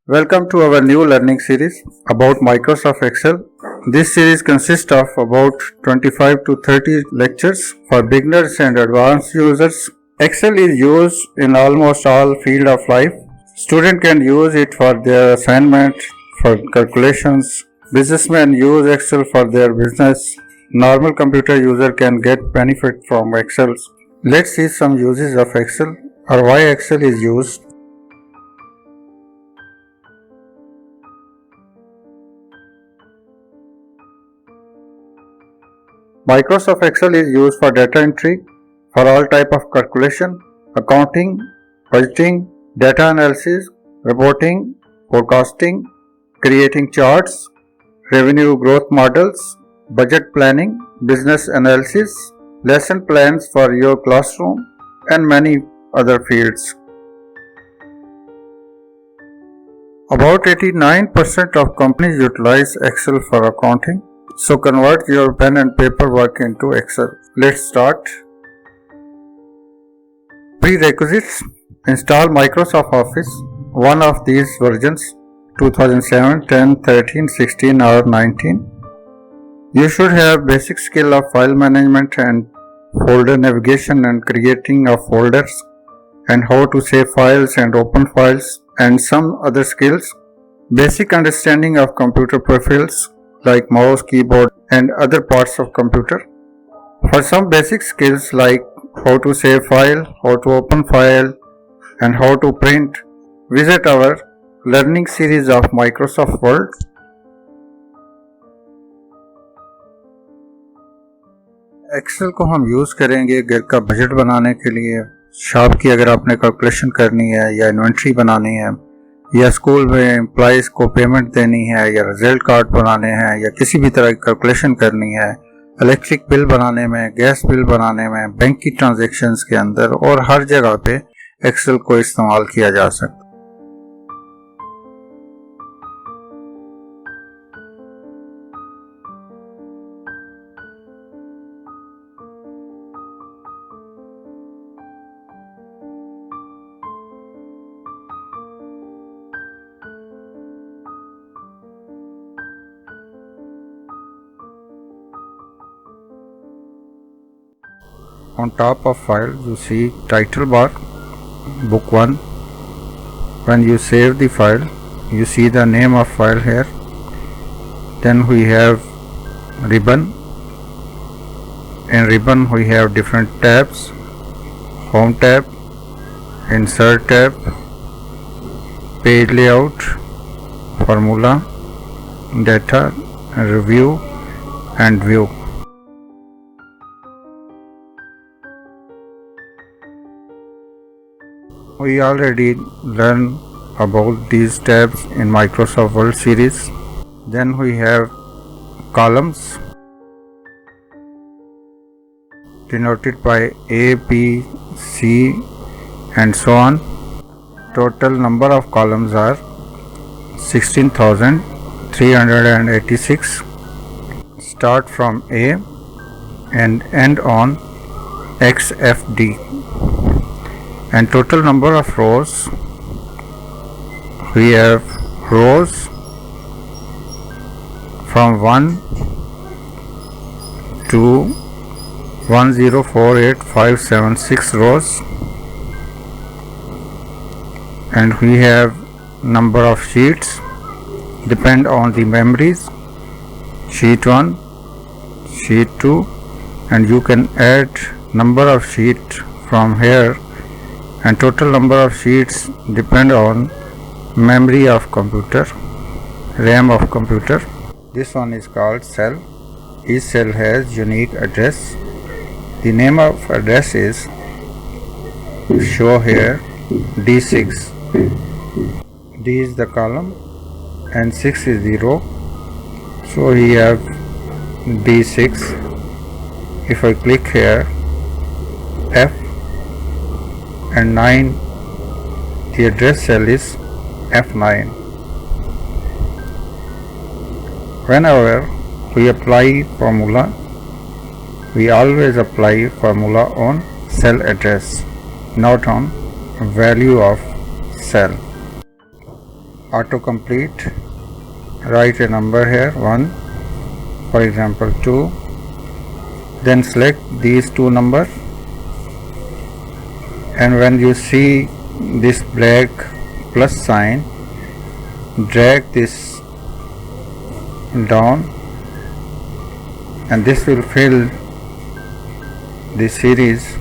Welcome to our new learning series about Microsoft Excel. This series consists of about 25 to 30 lectures for beginners and advanced users. Excel is used in almost all fields of life. Students can use it for their assignment, for calculations. Businessmen use Excel for their business. Normal computer user can get benefit from Excel. Let's see some uses of Excel or why Excel is used. Microsoft Excel is used for data entry, for all type of calculation, accounting, budgeting, data analysis, reporting, forecasting, creating charts, revenue growth models, budget planning, business analysis, lesson plans for your classroom, and many other fields. About 89% of companies utilize Excel for accounting. So convert your pen and paper work into Excel. Let's start. Prerequisites: install Microsoft Office, one of these versions, 2007, 10, 13, 16 or 19. You should have basic skill of file management and folder navigation and creating of folders and how to save files and open files and some other skills. Basic understanding of computer peripherals like mouse, keyboard and other parts of computer. For some basic skills like how to save file, how to open file and how to print, visit our learning series of Microsoft Word. Excel को हम use करेंगे घर का budget बनाने के लिए, shop की अगर आपने कैलकुलेशन करनी है या इन्वेंट्री बनानी है या स्कूल में एम्प्लॉइज़ को पेमेंट देनी है या रिजल्ट कार्ड बनाने हैं या किसी भी तरह की कैलकुलेशन करनी है, इलेक्ट्रिक बिल बनाने में, गैस बिल बनाने में, बैंक की ट्रांजैक्शंस के अंदर और हर जगह पे एक्सेल को इस्तेमाल किया जा सकता है। On top of file you see title bar, book 1. When you save the file you see the name of file here. Then we have ribbon. In ribbon we have different tabs: home tab, insert tab, page layout, formula, data, review and view. We already learned about these tabs in Microsoft Word series. Then we have columns denoted by A, B, C and so on. Total number of columns are 16,386. Start from A and end on XFD. And total number of rows, we have rows from 1 to 1048576 rows, and we have number of sheets depend on the memories, sheet 1, sheet 2, and you can add number of sheet from here, and total number of sheets depend on memory of computer, RAM of computer. This one is called cell. Each cell has unique address. The name of address is show here D6. D is the column and 6 is the row. So we have D6. If I click here F and 9, the address cell is F9. Whenever we apply formula, we always apply formula on cell address, not on value of cell. autocomplete. Write a number here, 1, for example 2. Then select these two numbers, and when you see this black plus sign, drag this down, and this will fill the series.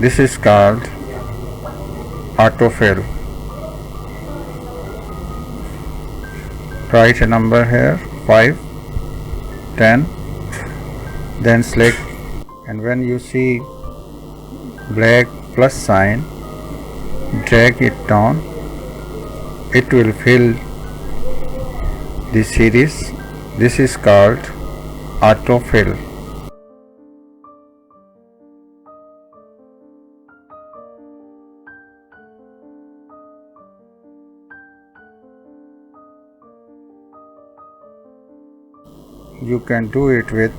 This is called autofill. Write a number here, 5, 10. Then select, and when you see black plus sign, drag it down. It will fill the series. This is called autofill. You can do it with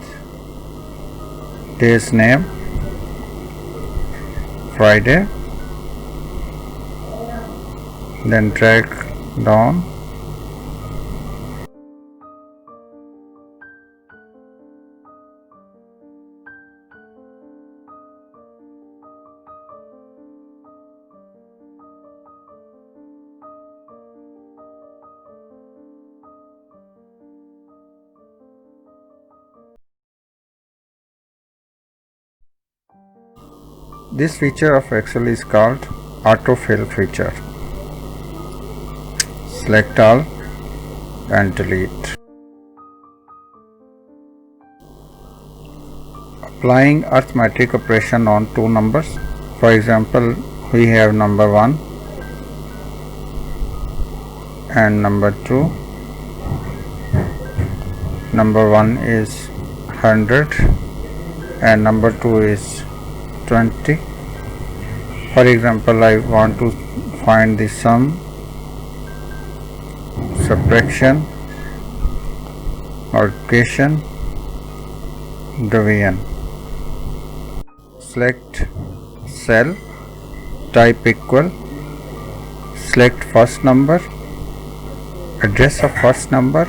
day's name, Friday, then drag down. This feature of Excel is called autofill feature. Select all and delete. Applying arithmetic operation on two numbers. For example, we have number 1 and number 2. Number 1 is 100 and number 2 is 20. For example, I want to find the sum, subtraction, multiplication, division. Select cell, type equal, select first number, address of first number,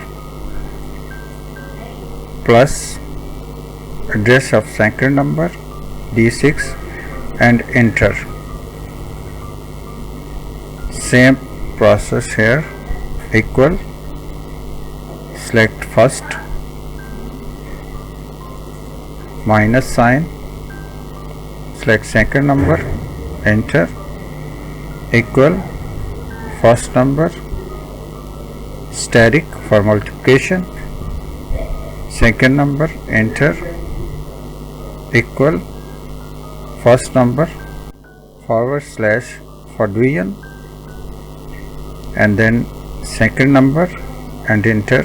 plus address of second number, D6, and enter. Same process here, equal, select first, minus sign, select second number, enter, equal, first number, static for multiplication, second number, enter, equal, first number, forward slash for division, and then second number and enter.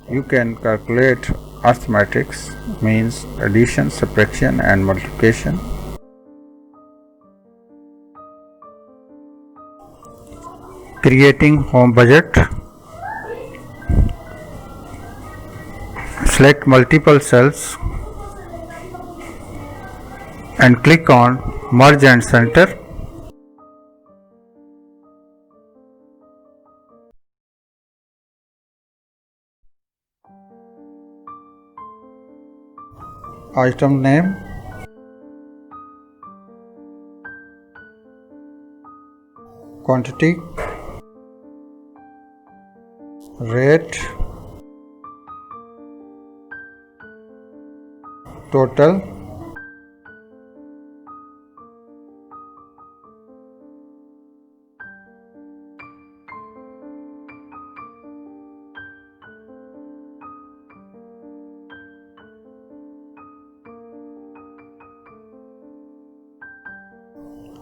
You can calculate arithmetics, means addition, subtraction and multiplication. Creating home budget. Select multiple cells and click on merge and center. Item name, quantity, rate, total,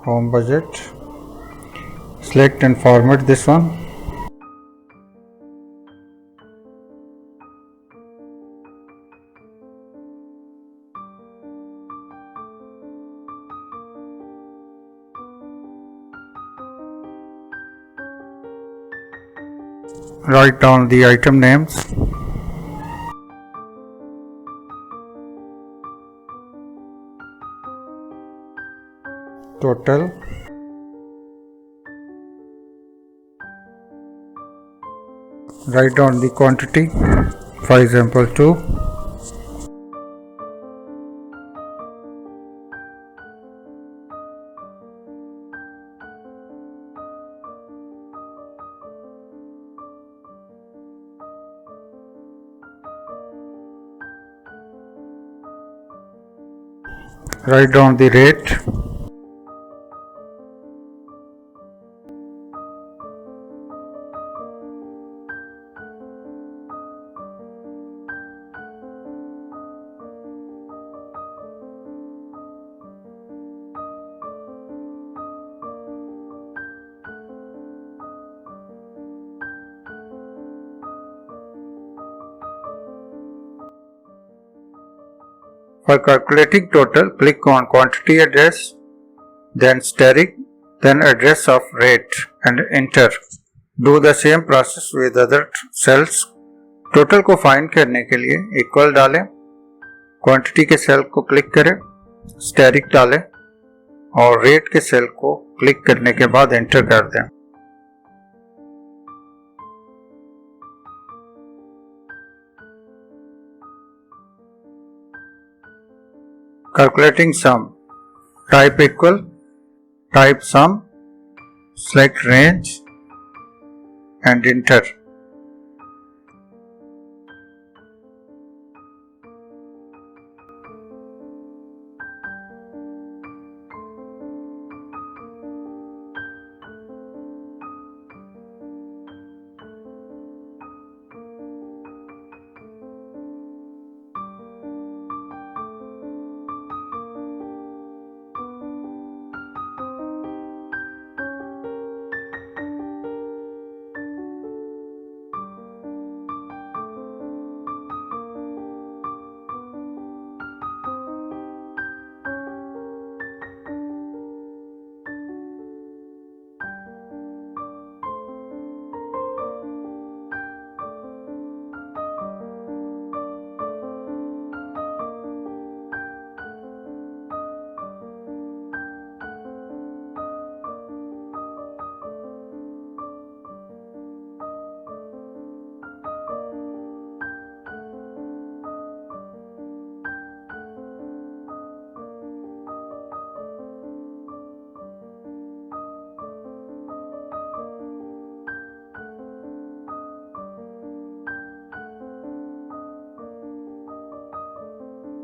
home budget. Select and format this one. Write down the item names. total, write down the quantity, for example 2, write down the rate, for calculating total, click on quantity address, then steric, then address of rate and enter. Do the same process with other cells. Total को find करने के लिए equal डालें, quantity के cell को click करें, steric डालें और रेट के सेल को क्लिक करने के बाद एंटर कर दें। Calculating sum, type equal, type sum, select range and enter.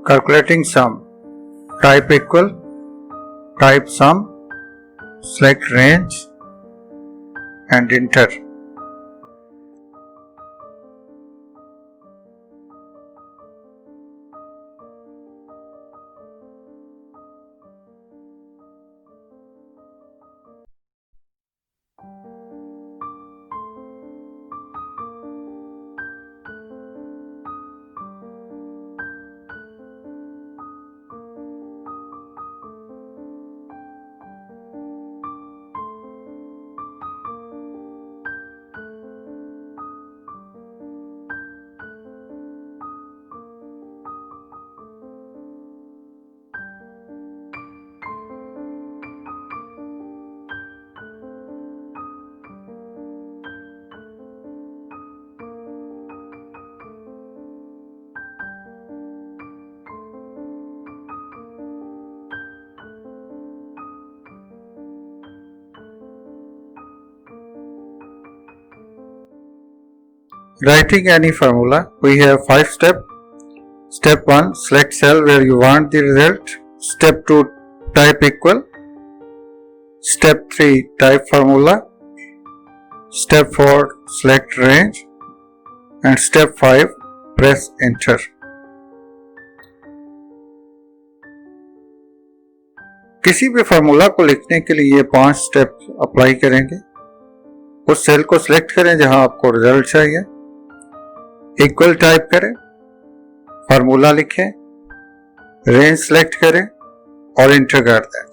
Calculating sum, type equal, type sum, select range and enter. Writing any formula, we have 5 steps. Step 1, select cell where you want the result. Step 2, type equal. Step 3, type formula. Step 4, select range. And step 5, press enter. किसी भी formula को लिखने के लिए ये 5 step apply करेंगे। उस cell को सिलेक्ट करें जहां आपको रिजल्ट चाहिए, इक्वल टाइप करें, फार्मूला लिखें, रेंज सेलेक्ट करें और इंटर कर दें।